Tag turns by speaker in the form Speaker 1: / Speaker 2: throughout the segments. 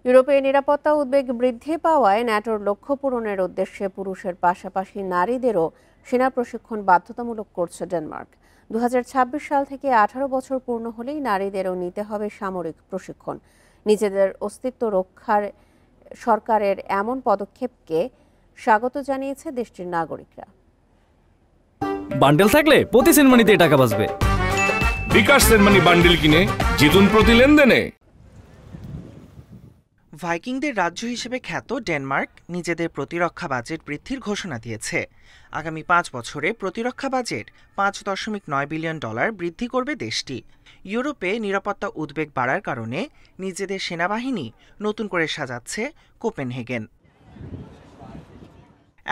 Speaker 1: ইউরোপে নিরাপত্তা উদ্বেগ বৃদ্ধি পাওয়ায় ন্যাটোর লক্ষ্য পূরণের উদ্দেশ্যে পুরুষের পাশাপাশি নারীদেরও সেনা প্রশিক্ষণ বাধ্যতামূলক করছে ডেনমার্ক। 2026 সাল থেকে 18 বছর পূর্ণ হলেই নারীদেরও নিতে হবে সামরিক প্রশিক্ষণ। নিজেদের অস্তিত্ব রক্ষার সরকারের এমন পদক্ষেপকে স্বাগত জানিয়েছে দেশটির নাগরিকরা।
Speaker 2: বান্ডেল থাকলে প্রতি সেনমানিতে টাকা বাঁচবে।
Speaker 3: বিকাশ সেনমানি বান্ডেল কিনে জিতুন প্রতি লেনদেনে।
Speaker 4: ভাইকিংদের রাজ্য হিসেবে খ্যাত ডেনমার্ক নিজেদের প্রতিরক্ষা বাজেট বৃদ্ধির ঘোষণা দিয়েছে। আগামী 5 বছরে প্রতিরক্ষা বাজেট $5.9 বিলিয়ন বৃদ্ধি করবে দেশটি। ইউরোপে নিরাপত্তা উদ্বেগ বাড়ার কারণে নিজেদের সেনাবাহিনী নতুন করে সাজাচ্ছে কোপেনহেগেন।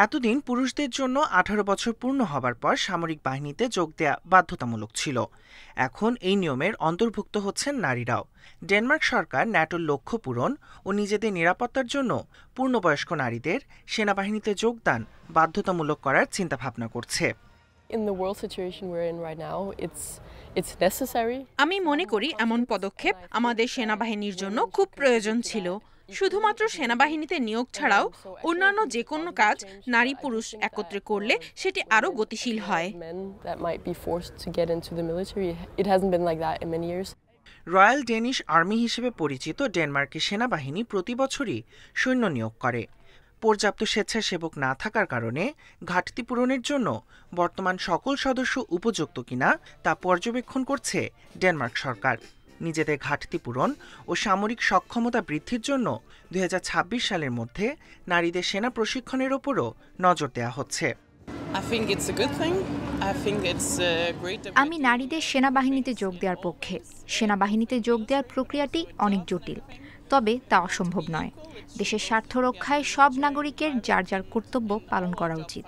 Speaker 4: এতদিন পুরুষদের জন্য 18 বছর পূর্ণ হবার পর সামরিক বাহিনীতে যোগ দেয়া বাধ্যতামূলক ছিল। এখন এই নিয়মের অন্তর্ভুক্ত হচ্ছেন নারীরাও। ডেনমার্ক সরকার ন্যাটোর লক্ষ্য পূরণ ও নিজেদের নিরাপত্তার জন্য পূর্ণবয়স্ক নারীদের সেনাবাহিনীতে যোগদান বাধ্যতামূলক করার চিন্তাভাবনা করছে।
Speaker 5: আমি মনে করি এমন পদক্ষেপ আমাদের সেনাবাহিনীর জন্য খুব প্রয়োজন ছিল। শুধুমাত্র সেনাবাহিনীতে নিয়োগ ছাড়াও অন্যান্য যে কোনো কাজ নারী পুরুষ একত্রে করলে সেটি আরও গতিশীল হয়।
Speaker 4: রয়্যাল ডেনিশ আর্মি হিসেবে পরিচিত ডেনমার্কের সেনাবাহিনী প্রতি বছরই সৈন্য নিয়োগ করে। পর্যাপ্ত স্বেচ্ছাসেবক না থাকার কারণে ঘাটতি পূরণের জন্য বর্তমান সকল সদস্য উপযুক্ত কিনা তা পর্যবেক্ষণ করছে ডেনমার্ক সরকার। নিজেদের ঘাটতি পূরণ ও সামরিক সক্ষমতা বৃদ্ধির জন্য 2026 সালের মধ্যে নারীদের সেনা প্রশিক্ষণের ওপরও নজর দেওয়া হচ্ছে।
Speaker 6: আমি নারীদের সেনাবাহিনীতে যোগ দেওয়ার পক্ষে। সেনাবাহিনীতে যোগ দেওয়ার প্রক্রিয়াটি অনেক জটিল, তবে তা অসম্ভব নয়। দেশের স্বার্থ রক্ষায় সব নাগরিকের যার যার কর্তব্য পালন করা উচিত।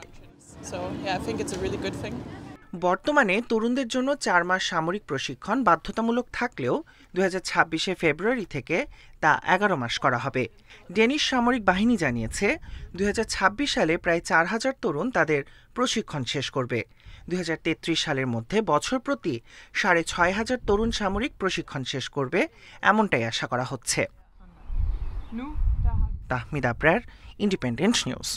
Speaker 4: বর্তমানে তরুণদের জন্য 4 মাস সামরিক প্রশিক্ষণ বাধ্যতামূলক থাকলেও 2026 ফেব্রুয়ারি থেকে তা 11 মাস করা হবে। ডেনিশ সামরিক বাহিনী জানিয়েছে 2026 সালে প্রায় 4000 তরুণ তাদের প্রশিক্ষণ শেষ করবে। 2033 সালের মধ্যে বছর প্রতি 6500 তরুণ সামরিক প্রশিক্ষণ শেষ করবে, এমনটাই আশা করা হচ্ছে। Tahmid Abrar, independent news.